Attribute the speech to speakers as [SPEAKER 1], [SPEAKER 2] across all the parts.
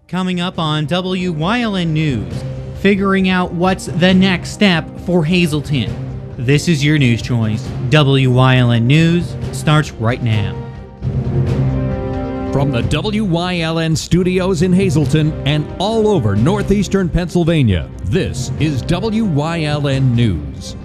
[SPEAKER 1] Coming up on Wyln News, figuring out what's the next step for Hazleton. This is your news choice. Wyln News starts right now.
[SPEAKER 2] From the WYLN studios in Hazleton and all over northeastern Pennsylvania, this is WYLN News.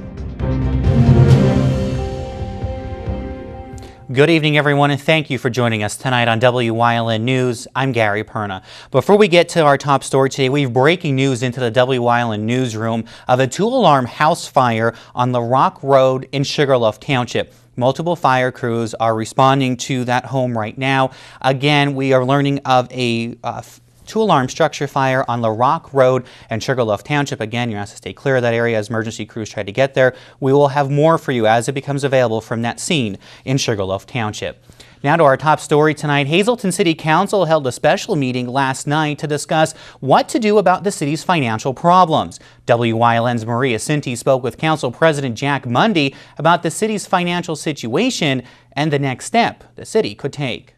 [SPEAKER 1] Good evening, everyone, and thank you for joining us tonight on WYLN News. I'm Gary Perna. Before we get to our top story today, we have breaking news into the WYLN newsroom of a two-alarm house fire on the Rock Road in Sugarloaf Township. Multiple fire crews are responding to that home right now. Again, we are learning of a two-alarm structure fire on the Rock Road in Sugarloaf Township. Again, you're asked to stay clear of that area as emergency crews try to get there. We will have more for you as it becomes available from that scene in Sugarloaf Township. Now to our top story tonight. Hazleton City Council held a special meeting last night to discuss what to do about the city's financial problems. WYLN's Maria Sinti spoke with Council President Jack Mundy about the city's financial situation and the next step the city could take.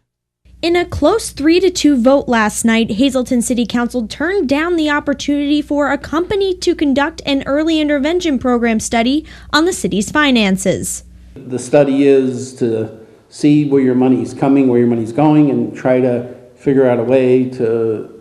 [SPEAKER 3] In a close 3-2 vote last night, Hazleton City Council turned down the opportunity for a company to conduct an early intervention program study on the city's finances.
[SPEAKER 4] The study is to see where your money is coming, where your money is going, and try to figure out a way to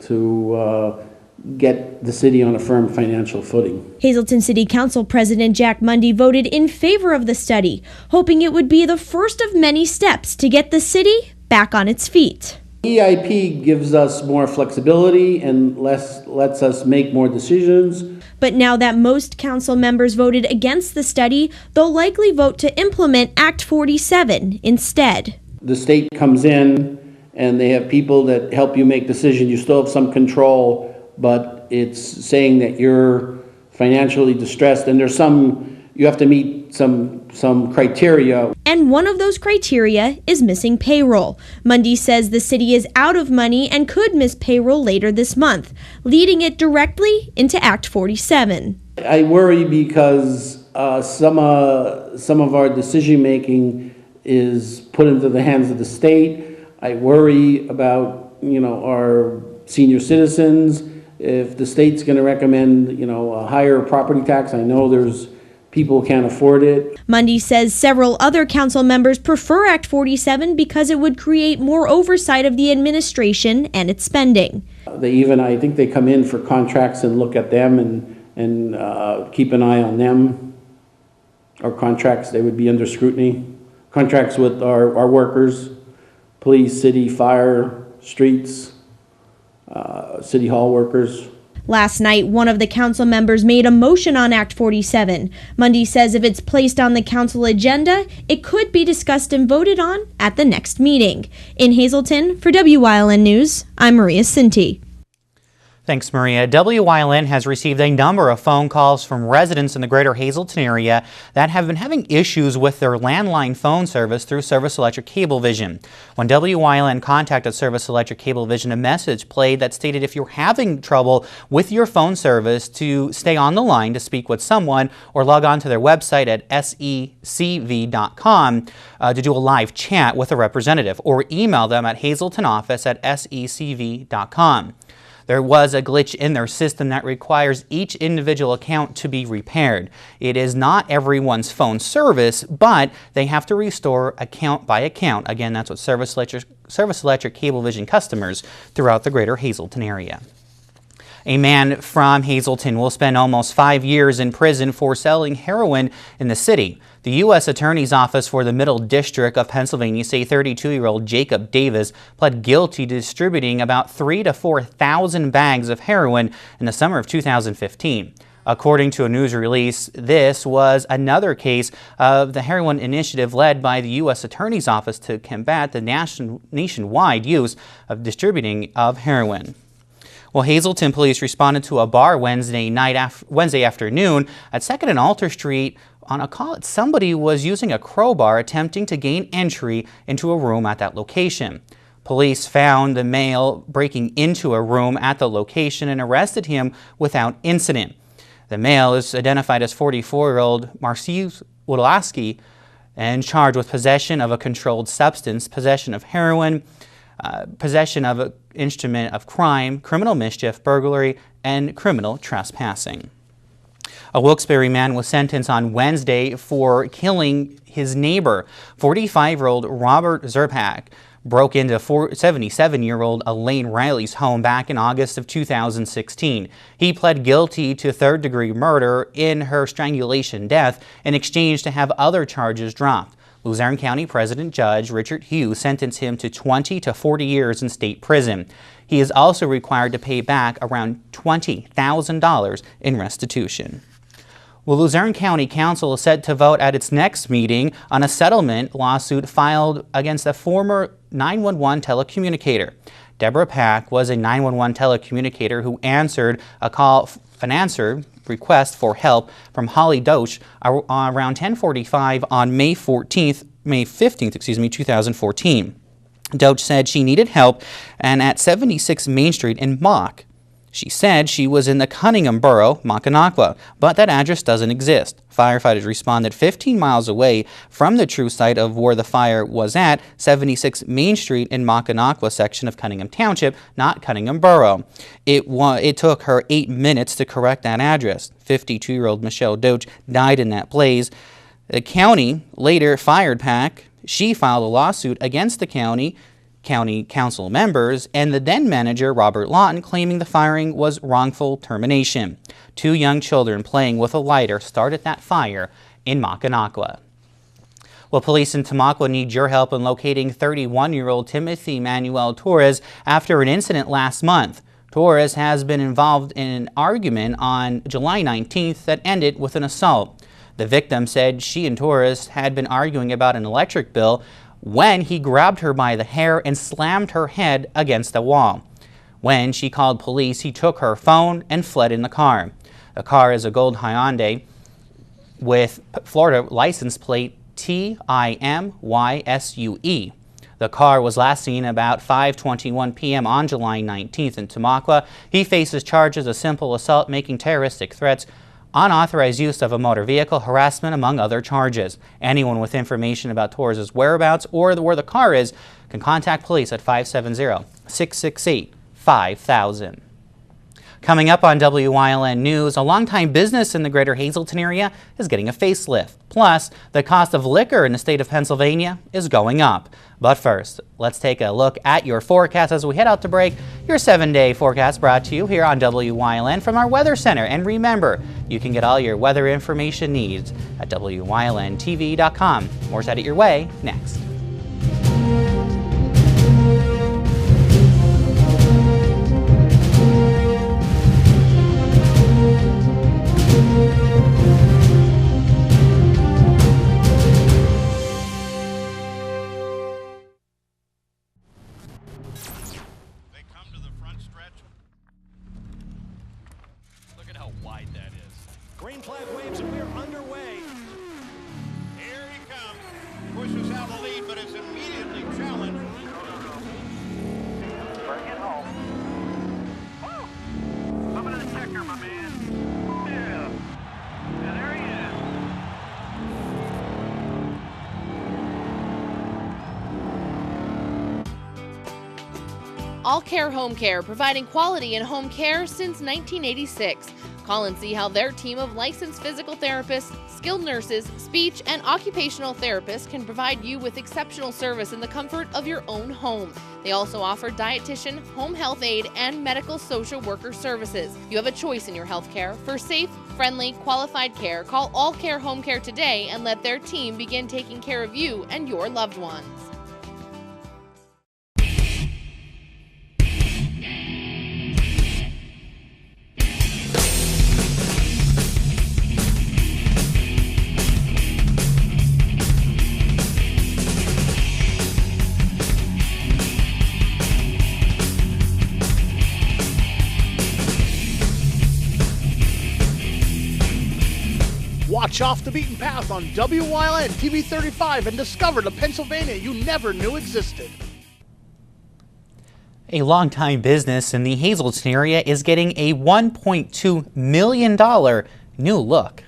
[SPEAKER 4] get the city on a firm financial footing.
[SPEAKER 3] Hazleton City Council President Jack Mundy voted in favor of the study, hoping it would be the first of many steps to get the city back on its feet.
[SPEAKER 4] EIP gives us more flexibility and lets us make more decisions.
[SPEAKER 3] But now that most council members voted against the study, they'll likely vote to implement Act 47 instead.
[SPEAKER 4] The state comes in and they have people that help you make decisions. You still have some control, but it's saying that you're financially distressed, and you have to meet some criteria.
[SPEAKER 3] And one of those criteria is missing payroll. Mundy says the city is out of money and could miss payroll later this month, leading it directly into Act 47.
[SPEAKER 4] I worry because some of our decision making is put into the hands of the state. I worry about our senior citizens. If the state's going to recommend a higher property tax, I know there's people who can't afford it.
[SPEAKER 3] Mundy says several other council members prefer Act 47 because it would create more oversight of the administration and its spending.
[SPEAKER 4] I think they come in for contracts and look at them and keep an eye on them. Our contracts, they would be under scrutiny. Contracts with our workers, police, city, fire, streets, city hall workers.
[SPEAKER 3] Last night, one of the council members made a motion on Act 47. Mundy says if it's placed on the council agenda, it could be discussed and voted on at the next meeting. In Hazleton, for WYLN News, I'm Maria Sinti.
[SPEAKER 1] Thanks, Maria. WYLN has received a number of phone calls from residents in the greater Hazleton area that have been having issues with their landline phone service through Service Electric Cablevision. When WYLN contacted Service Electric Cablevision, a message played that stated if you're having trouble with your phone service to stay on the line to speak with someone or log on to their website at secv.com to do a live chat with a representative, or email them at hazeltonoffice@secv.com. There was a glitch in their system that requires each individual account to be repaired. It is not everyone's phone service, but they have to restore account by account. Again, that's what Service Electric Cablevision customers throughout the greater Hazleton area. A man from Hazleton will spend almost 5 years in prison for selling heroin in the city. The U.S. Attorney's Office for the Middle District of Pennsylvania say 32-year-old Jacob Davis pled guilty to distributing about 3,000 to 4,000 bags of heroin in the summer of 2015. According to a news release, this was another case of the heroin initiative led by the U.S. Attorney's Office to combat the nationwide use of distributing of heroin. Well, Hazleton police responded to a bar Wednesday afternoon at 2nd and Alter Street on a call that somebody was using a crowbar attempting to gain entry into a room at that location. Police found the male breaking into a room at the location and arrested him without incident. The male is identified as 44-year-old Marcin Wodolowski and charged with possession of a controlled substance, possession of heroin, possession of an instrument of crime, criminal mischief, burglary, and criminal trespassing. A Wilkes-Barre man was sentenced on Wednesday for killing his neighbor. 45-year-old Robert Zerpak broke into 77-year-old Elaine Riley's home back in August of 2016. He pled guilty to third-degree murder in her strangulation death in exchange to have other charges dropped. Luzerne County President Judge Richard Hughes sentenced him to 20 to 40 years in state prison. He is also required to pay back around $20,000 in restitution. Well, Luzerne County Council is set to vote at its next meeting on a settlement lawsuit filed against a former 911 telecommunicator. Deborah Pack was a 911 telecommunicator who answered an answer request for help from Holly Doche around 10:45 on May 15th, 2014. Doche said she needed help and at 76 Main Street in Mock. She said she was in the Cunningham Borough, Mackinac, but that address doesn't exist. Firefighters responded 15 miles away from the true site of where the fire was at, 76 Main Street in Mackinac section of Cunningham Township, not Cunningham Borough. It took her 8 minutes to correct that address. 52-year-old Michelle Doche died in that blaze. The county later fired Pack. She filed a lawsuit against the county council members and the then manager Robert Lawton, claiming the firing was wrongful termination. 2 young children playing with a lighter started that fire in Mackinac. Well, police in Tamaqua need your help in locating 31-year-old Timothy Manuel Torres after an incident last month. Torres has been involved in an argument on July 19th that ended with an assault. The victim said she and Torres had been arguing about an electric bill when he grabbed her by the hair and slammed her head against a wall. When she called police, he took her phone and fled in the car. The car is a gold Hyundai with Florida license plate TIMYSUE. The car was last seen about 5:21 p.m. on July 19th in Tamaqua. He faces charges of simple assault, making terroristic threats, unauthorized use of a motor vehicle, harassment, among other charges. Anyone with information about Torres' whereabouts or where the car is can contact police at 570-668-5000. Coming up on WYLN News, a longtime business in the greater Hazleton area is getting a facelift. Plus, the cost of liquor in the state of Pennsylvania is going up. But first, let's take a look at your forecast as we head out to break. Your 7-day forecast brought to you here on WYLN from our Weather Center. And remember, you can get all your weather information needs at WYLNTV.com. More's headed your way next.
[SPEAKER 5] Green flag waves and we're underway.
[SPEAKER 6] Here he comes. Pushes out the lead, but is immediately challenged.
[SPEAKER 7] Bring it home. Woo! Coming to the checker, my man. Yeah. Yeah, there he
[SPEAKER 8] All Care Home Care, providing quality in home care since 1986. Call and see how their team of licensed physical therapists, skilled nurses, speech, and occupational therapists can provide you with exceptional service in the comfort of your own home. They also offer dietitian, home health aide, and medical social worker services. You have a choice in your health care. For safe, friendly, qualified care, call All Care Home Care today and let their team begin taking care of you and your loved ones.
[SPEAKER 5] Watch Off the Beaten Path on WYLN TV 35 and discover the Pennsylvania you never knew existed.
[SPEAKER 1] A longtime business in the Hazleton area is getting a $1.2 million new look.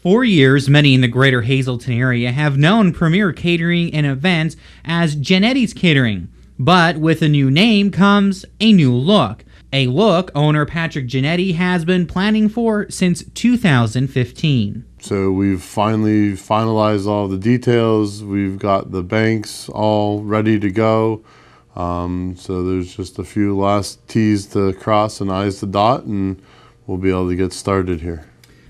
[SPEAKER 1] For years, many in the greater Hazleton area have known Premier Catering and Events as Genetti's Catering. But with a new name comes a new look. A look owner Patrick Giannetti has been planning for since 2015.
[SPEAKER 9] So we've finally finalized all the details. We've got the banks all ready to go. So there's just a few last T's to cross and I's to dot, and we'll be able to get started here.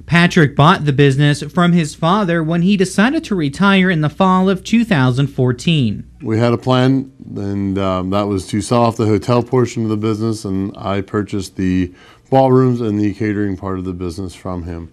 [SPEAKER 1] Patrick bought the business from his father when he decided to retire in the fall of 2014.
[SPEAKER 9] We had a plan, and that was to sell off the hotel portion of the business, and I purchased the ballrooms and the catering part of the business from him.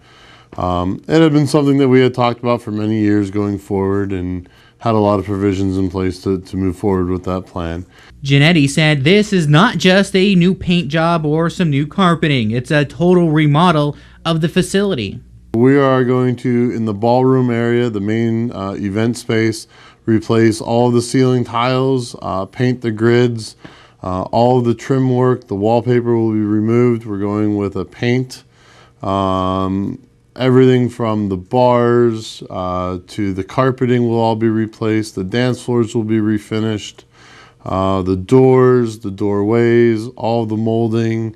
[SPEAKER 9] It had been something that we had talked about for many years going forward, and had a lot of provisions in place to move forward with that plan.
[SPEAKER 1] Giannetti said this is not just a new paint job or some new carpeting. It's a total remodel of the facility.
[SPEAKER 9] We are going to, in the ballroom area, the main event space, replace all of the ceiling tiles, paint the grids, all of the trim work. The wallpaper will be removed. We're going with a paint. Everything from the bars to the carpeting will all be replaced. The dance floors will be refinished. The doors, the doorways, all of the molding,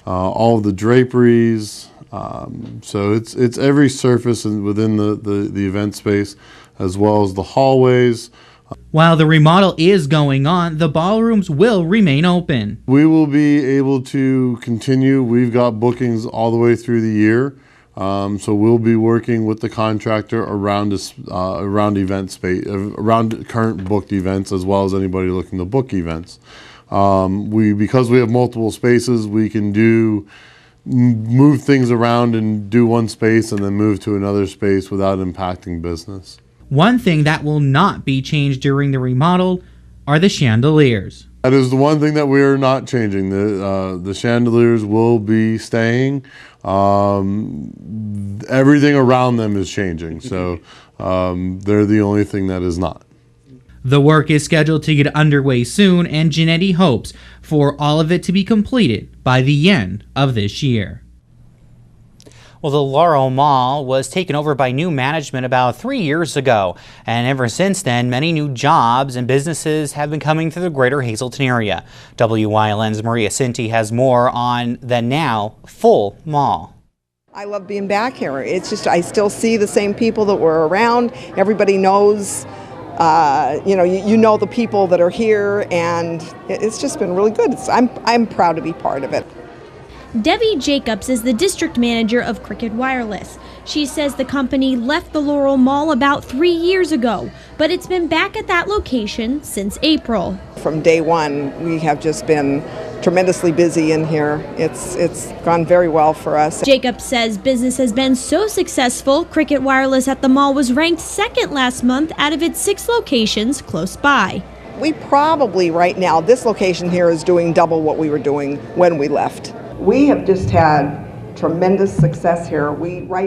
[SPEAKER 9] all of the draperies. So it's every surface within the event space, as well as the hallways.
[SPEAKER 1] While the remodel is going on, the ballrooms will remain open.
[SPEAKER 9] We will be able to continue. We've got bookings all the way through the year. So we'll be working with the contractor around event space, around current booked events, as well as anybody looking to book events. Because we have multiple spaces, we can move things around and do one space and then move to another space without impacting business.
[SPEAKER 1] One thing that will not be changed during the remodel are the chandeliers.
[SPEAKER 9] That is the one thing that we are not changing. The chandeliers will be staying. Everything around them is changing, so they're the only thing that is not.
[SPEAKER 1] The work is scheduled to get underway soon, and Giannetti hopes for all of it to be completed by the end of this year. Well, the Laurel Mall was taken over by new management about 3 years ago, and ever since then, many new jobs and businesses have been coming to the greater Hazleton area. WYLN's Maria Cinti has more on the now full mall.
[SPEAKER 10] I love being back here. It's just, I still see the same people that were around. Everybody knows, you know the people that are here, and it's just been really good. I'm proud to be part of it.
[SPEAKER 3] Debbie Jacobs is the district manager of Cricket Wireless. She says the company left the Laurel Mall about 3 years ago, but it's been back at that location since April.
[SPEAKER 10] From day one, we have just been tremendously busy in here. It's gone very well for us.
[SPEAKER 3] Jacobs says business has been so successful, Cricket Wireless at the mall was ranked second last month out of its 6 locations close by.
[SPEAKER 10] We probably right now, this location here is doing double what we were doing when we left. We have just had tremendous success here.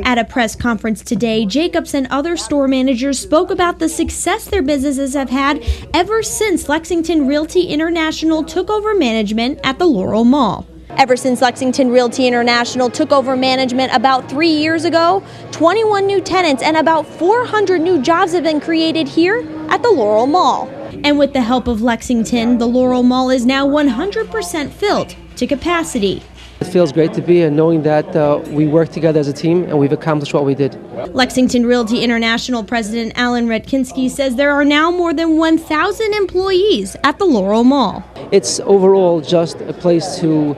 [SPEAKER 3] At a press conference today, Jacobs and other store managers spoke about the success their businesses have had ever since Lexington Realty International took over management at the Laurel Mall. Ever since Lexington Realty International took over management about 3 years ago, 21 new tenants and about 400 new jobs have been created here at the Laurel Mall. And with the help of Lexington, the Laurel Mall is now 100% filled to capacity.
[SPEAKER 11] It feels great to be, and knowing that we work together as a team and we've accomplished what we did.
[SPEAKER 3] Lexington Realty International President Alan Redkinski says there are now more than 1,000 employees at the Laurel Mall.
[SPEAKER 11] It's overall just a place to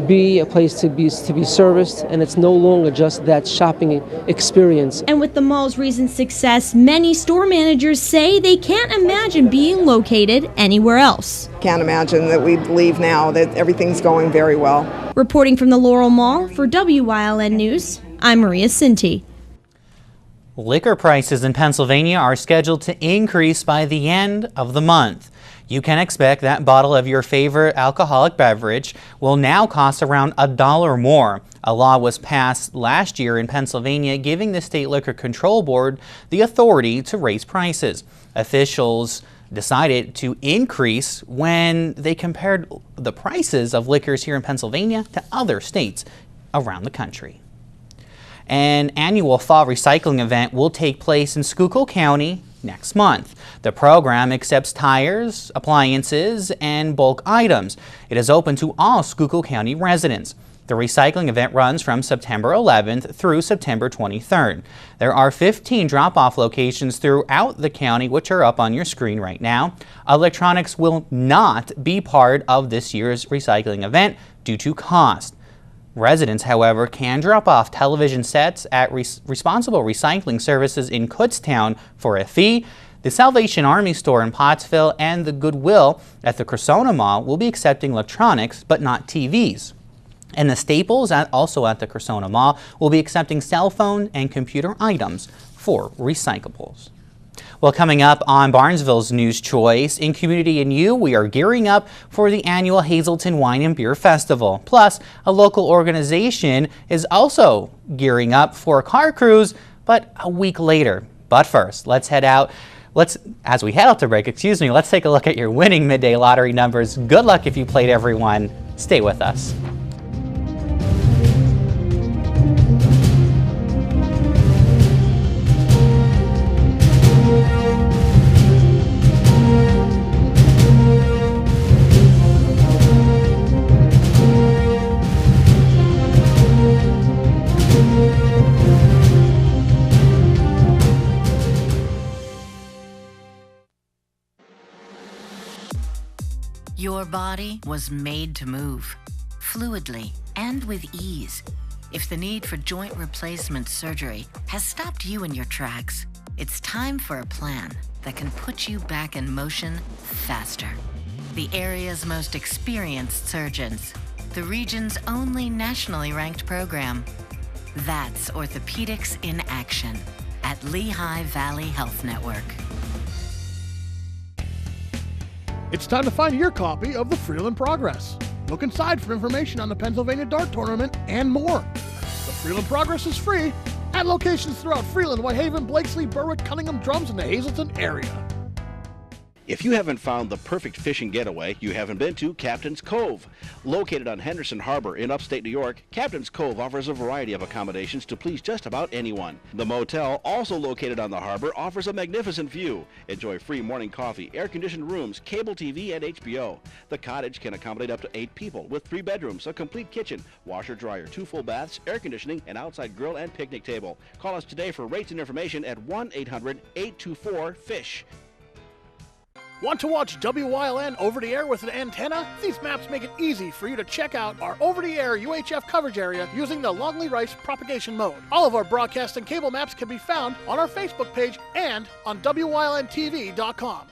[SPEAKER 11] be, a place to be serviced, and it's no longer just that shopping experience.
[SPEAKER 3] And with the mall's recent success, many store managers say they can't imagine being located anywhere else.
[SPEAKER 10] Can't imagine that we believe now that everything's going very well.
[SPEAKER 3] Reporting from the Laurel Mall for WYLN News, I'm Maria Cinti.
[SPEAKER 1] Liquor prices in Pennsylvania are scheduled to increase by the end of the month. You can expect that bottle of your favorite alcoholic beverage will now cost around $1 more. A law was passed last year in Pennsylvania giving the State Liquor Control Board the authority to raise prices. Officials decided to increase when they compared the prices of liquors here in Pennsylvania to other states around the country. An annual fall recycling event will take place in Schuylkill County next month. The program accepts tires, appliances, and bulk items. It is open to all Schuylkill County residents. The recycling event runs from September 11th through September 23rd. There are 15 drop-off locations throughout the county, which are up on your screen right now. Electronics will not be part of this year's recycling event due to cost. Residents, however, can drop off television sets at Responsible Recycling Services in Kutztown for a fee. The Salvation Army store in Pottsville and the Goodwill at the Cressona Mall will be accepting electronics, but not TVs. And the Staples, also at the Cressona Mall, will be accepting cell phone and computer items for recyclables. Well, coming up on Barnesville's News Choice, in Community and You, we are gearing up for the annual Hazleton Wine and Beer Festival. Plus, a local organization is also gearing up for a car cruise, but a week later. But first, as we head out to break, let's take a look at your winning midday lottery numbers. Good luck if you played everyone. Stay with us.
[SPEAKER 12] Your body was made to move, fluidly and with ease. If the need for joint replacement surgery has stopped you in your tracks, it's time for a plan that can put you back in motion faster. The area's most experienced surgeons, the region's only nationally ranked program. That's Orthopedics in Action at Lehigh Valley Health Network.
[SPEAKER 5] It's time to find your copy of the Freeland Progress. Look inside for information on the Pennsylvania Dart Tournament and more. The Freeland Progress is free at locations throughout Freeland, Whitehaven, Blakesley, Berwick, Cunningham, Drums, and the Hazleton area.
[SPEAKER 13] If you haven't found the perfect fishing getaway, you haven't been to Captain's Cove. Located on Henderson Harbor in upstate New York, Captain's Cove offers a variety of accommodations to please just about anyone. The motel, also located on the harbor, offers a magnificent view. Enjoy free morning coffee, air-conditioned rooms, cable TV, and HBO. The cottage can accommodate up to 8 people with 3 bedrooms, a complete kitchen, washer-dryer, 2 full baths, air conditioning, an outside grill and picnic table. Call us today for rates and information at 1-800-824-FISH.
[SPEAKER 5] Want to watch WYLN over-the-air with an antenna? These maps make it easy for you to check out our over-the-air UHF coverage area using the Longley Rice propagation mode. All of our broadcast and cable maps can be found on our Facebook page and on WYLNTV.com.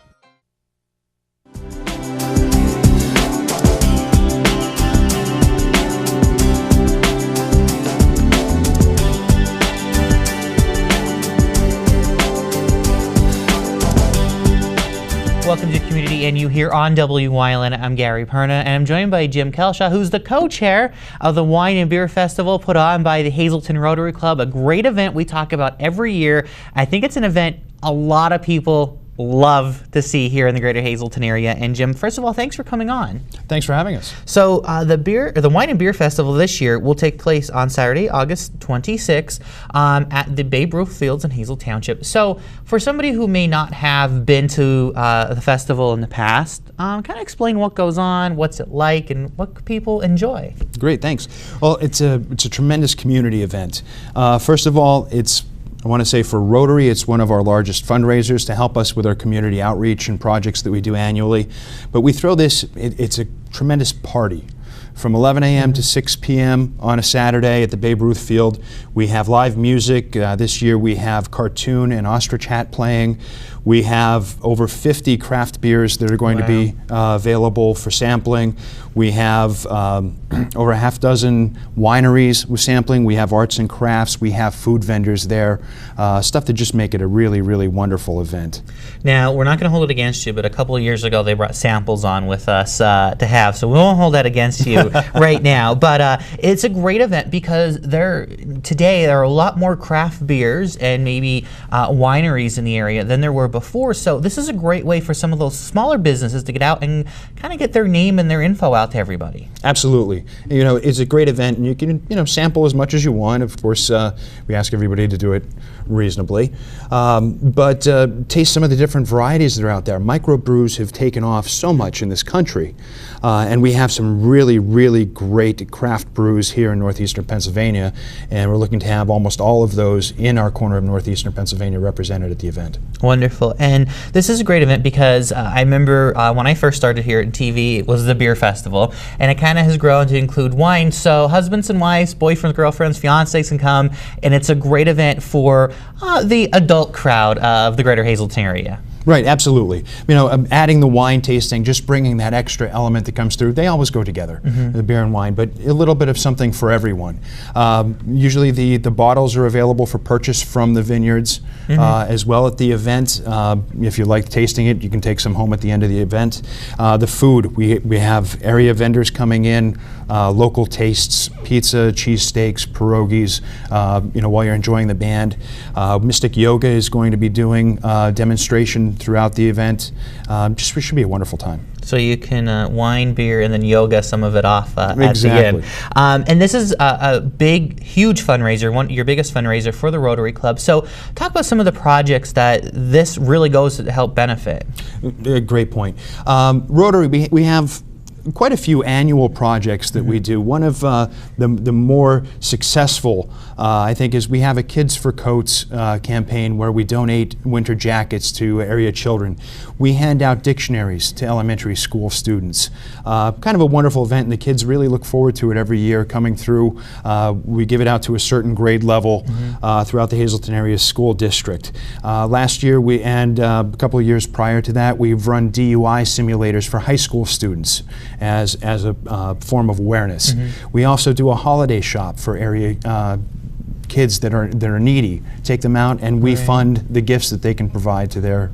[SPEAKER 1] Welcome to Community and You here on WYLN. I'm Gary Perna, and I'm joined by Jim Kelshaw, who's the co-chair of the Wine and Beer Festival put on by the Hazleton Rotary Club, a great event we talk about every year. I think it's an event a lot of people love to see here in the greater Hazleton area. And Jim, first of all, thanks for coming on.
[SPEAKER 14] Thanks for having us.
[SPEAKER 1] So the Wine and Beer Festival this year will take place on Saturday, August 26th at the Babe Ruth Fields in Hazel Township. So for somebody who may not have been to the festival in the past, kind of explain what goes on, what's it like, and what people enjoy.
[SPEAKER 14] Great, thanks. Well, it's a tremendous community event. First of all, I want to say for Rotary, it's one of our largest fundraisers to help us with our community outreach and projects that we do annually. But we throw it's a tremendous party. From 11 a.m. to 6 p.m. on a Saturday at the Babe Ruth Field. We have live music. This year we have cartoon and ostrich hat playing. We have over 50 craft beers that are going to be available for sampling. We have over a half dozen wineries with sampling. We have arts and crafts. We have food vendors there. Stuff to just make it a really, really wonderful event.
[SPEAKER 1] Now, we're not going to hold it against you, but a couple of years ago they brought samples on with us to have, so we won't hold that against you. to right now. But it's a great event because today there are a lot more craft beers and maybe wineries in the area than there were before. So this is a great way for some of those smaller businesses to get out and kind of get their name and their info out to everybody.
[SPEAKER 14] Absolutely. You know, it's a great event, and you can, you know, sample as much as you want. Of course, we ask everybody to do it reasonably. But taste some of the different varieties that are out there. Microbrews have taken off so much in this country, and we have some really, really great craft brews here in northeastern Pennsylvania, and we're looking to have almost all of those in our corner of northeastern Pennsylvania represented at the event.
[SPEAKER 1] Wonderful. And this is a great event because I remember when I first started here at TV, it was the beer festival, and it kind of has grown to include wine. So husbands and wives, boyfriends, girlfriends, fiancés can come, and it's a great event for the adult crowd of the greater Hazleton area.
[SPEAKER 14] Right, absolutely. You know, adding the wine tasting, just bringing that extra element that comes through, they always go together, the beer and wine, but a little bit of something for everyone. Usually the bottles are available for purchase from the vineyards as well at the event. If you like tasting it, you can take some home at the end of the event. The food, we have area vendors coming in, local tastes, pizza, cheesesteaks, pierogies, you know, while you're enjoying the band. Mystic Yoga is going to be doing demonstration throughout the event. It should be a wonderful time.
[SPEAKER 1] So you can wine, beer, and then yoga some of it off at the
[SPEAKER 14] Exactly.
[SPEAKER 1] end. And this is a big, huge fundraiser, your biggest fundraiser for the Rotary Club. So talk about some of the projects that this really goes to help benefit.
[SPEAKER 14] Great point. Rotary, we have quite a few annual projects that we do. One of the more successful, I think, is we have a Kids for Coats campaign where we donate winter jackets to area children. We hand out dictionaries to elementary school students. Kind of a wonderful event, and the kids really look forward to it every year coming through. We give it out to a certain grade level throughout the Hazleton area school district. Last year, and a couple of years prior to that, we've run DUI simulators for high school students as a form of awareness. We also do a holiday shop for area kids that are needy. Take them out, and we fund the gifts that they can provide to their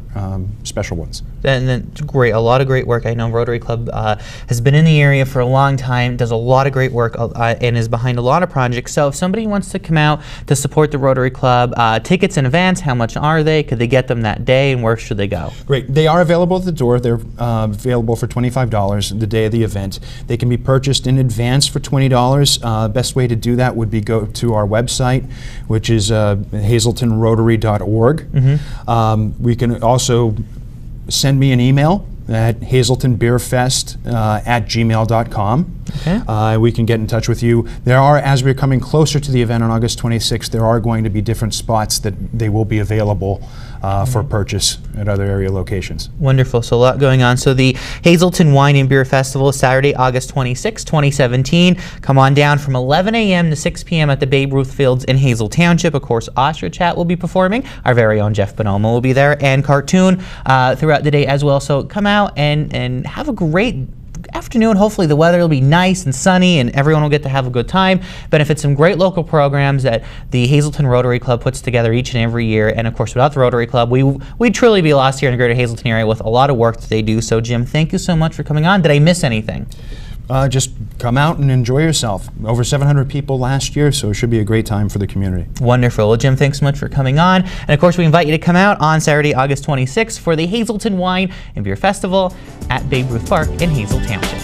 [SPEAKER 14] special ones.
[SPEAKER 1] And then great, a lot of great work. I know Rotary Club has been in the area for a long time, does a lot of great work, and is behind a lot of projects. So if somebody wants to come out to support the Rotary Club, tickets in advance, how much are they? Could they get them that day, and where should they go?
[SPEAKER 14] Great. They are available at the door. They're available for $25 the day of the event. They can be purchased in advance for $20. Best way to do that would be go to our website, which is hazeltonrotary.org. We can also send me an email at hazeltonbeerfest@gmail.com. We can get in touch with you. There are, as we're coming closer to the event on August 26th, there are going to be different spots that they will be available for purchase at other area locations.
[SPEAKER 1] Wonderful. So a lot going on. So the Hazleton Wine and Beer Festival is Saturday, August 26, 2017. Come on down from 11 a.m. to 6 p.m. at the Babe Ruth Fields in Hazel Township. Of course, Ostrich Hat will be performing. Our very own Jeff Bonomo will be there, and Cartoon throughout the day as well. So come out and have a great afternoon. Hopefully the weather will be nice and sunny and everyone will get to have a good time. Benefit some great local programs that the Hazleton Rotary Club puts together each and every year. And of course, without the Rotary Club, we'd truly be lost here in the greater Hazleton area with a lot of work that they do. So Jim, thank you so much for coming on. Did I miss anything?
[SPEAKER 14] Just come out and enjoy yourself. Over 700 people last year, so it should be a great time for the community.
[SPEAKER 1] Wonderful. Well, Jim, thanks so much for coming on. And of course, we invite you to come out on Saturday, August 26th for the Hazleton Wine and Beer Festival at Babe Ruth Park in Hazel Township.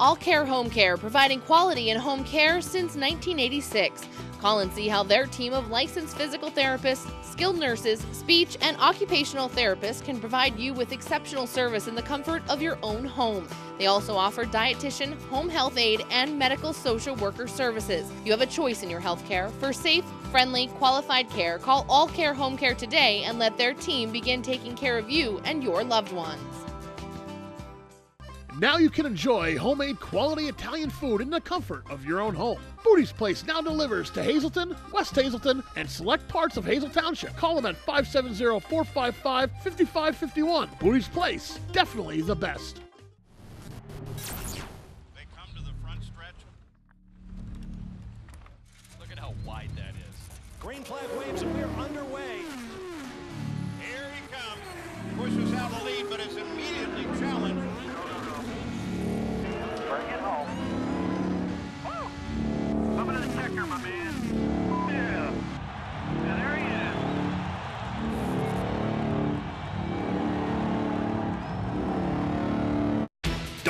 [SPEAKER 8] All Care Home Care, providing quality in home care since 1986. Call and see how their team of licensed physical therapists, skilled nurses, speech, and occupational therapists can provide you with exceptional service in the comfort of your own home. They also offer dietitian, home health aide, and medical social worker services. You have a choice in your health care. For safe, friendly, qualified care, call All Care Home Care today and let their team begin taking care of you and your loved ones.
[SPEAKER 5] Now you can enjoy homemade quality Italian food in the comfort of your own home. Booty's Place now delivers to Hazleton, West Hazleton, and select parts of Hazel Township. Call them at 570-455-5551. Booty's Place, definitely the best.
[SPEAKER 6] They come to the front stretch. Look at how wide that is.
[SPEAKER 15] Green flag waves and we're underway.
[SPEAKER 6] Here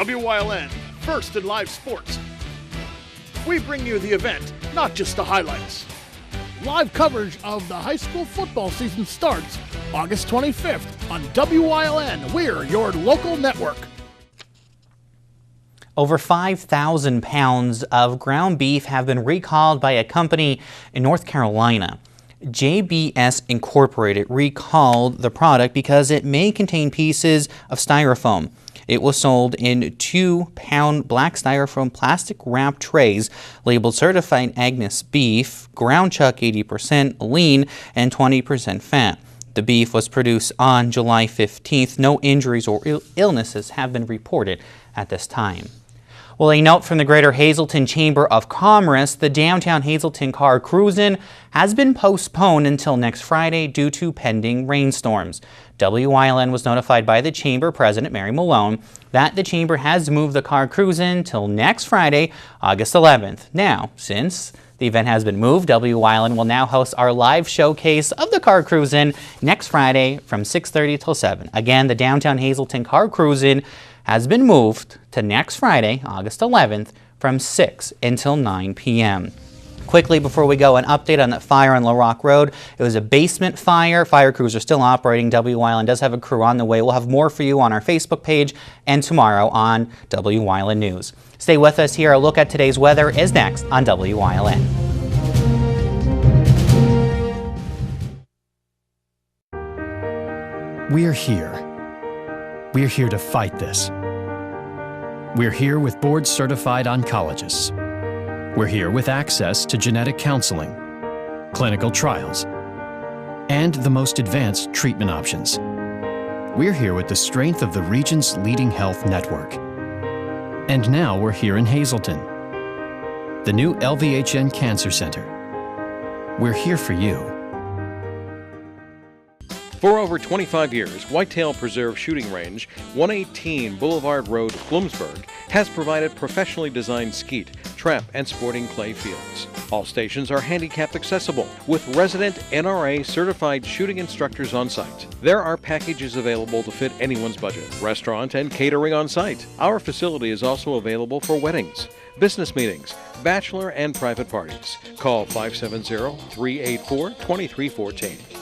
[SPEAKER 5] WYLN, first in live sports. We bring you the event, not just the highlights. Live coverage of the high school football season starts August 25th on WYLN. We're your local network.
[SPEAKER 1] Over 5,000 pounds of ground beef have been recalled by a company in North Carolina. JBS Incorporated recalled the product because it may contain pieces of styrofoam. It was sold in 2-pound black styrofoam plastic wrap trays labeled certified Angus beef, ground chuck 80% lean, and 20% fat. The beef was produced on July 15th. No injuries or illnesses have been reported at this time. Well, a note from the Greater Hazleton Chamber of Commerce, the downtown Hazleton car cruise-in has been postponed until next Friday due to pending rainstorms. WYLN was notified by the Chamber President, Mary Malone, that the Chamber has moved the car cruise-in till next Friday, August 11th. Now, since the event has been moved, WYLN will now host our live showcase of the car cruise-in next Friday from 6:30 till 7. Again, the downtown Hazleton car cruise-in has been moved to next Friday, August 11th, from 6 until 9 p.m. Quickly, before we go, an update on that fire on La Rock Road. It was a basement fire. Fire crews are still operating. WYLN does have a crew on the way. We'll have more for you on our Facebook page and tomorrow on WYLN News. Stay with us here. A look at today's weather is next on WYLN.
[SPEAKER 15] We're here. We're here to fight this. We're here with board-certified oncologists. We're here with access to genetic counseling, clinical trials, and the most advanced treatment options. We're here with the strength of the region's leading health network. And now we're here in Hazleton, the new LVHN Cancer Center. We're here for you.
[SPEAKER 16] For over 25 years, Whitetail Preserve Shooting Range, 118 Boulevard Road, Bloomsburg, has provided professionally designed skeet, trap, and sporting clay fields. All stations are handicapped accessible, with resident NRA certified shooting instructors on site. There are packages available to fit anyone's budget, restaurant and catering on site. Our facility is also available for weddings, business meetings, bachelor and private parties. Call 570-384-2314.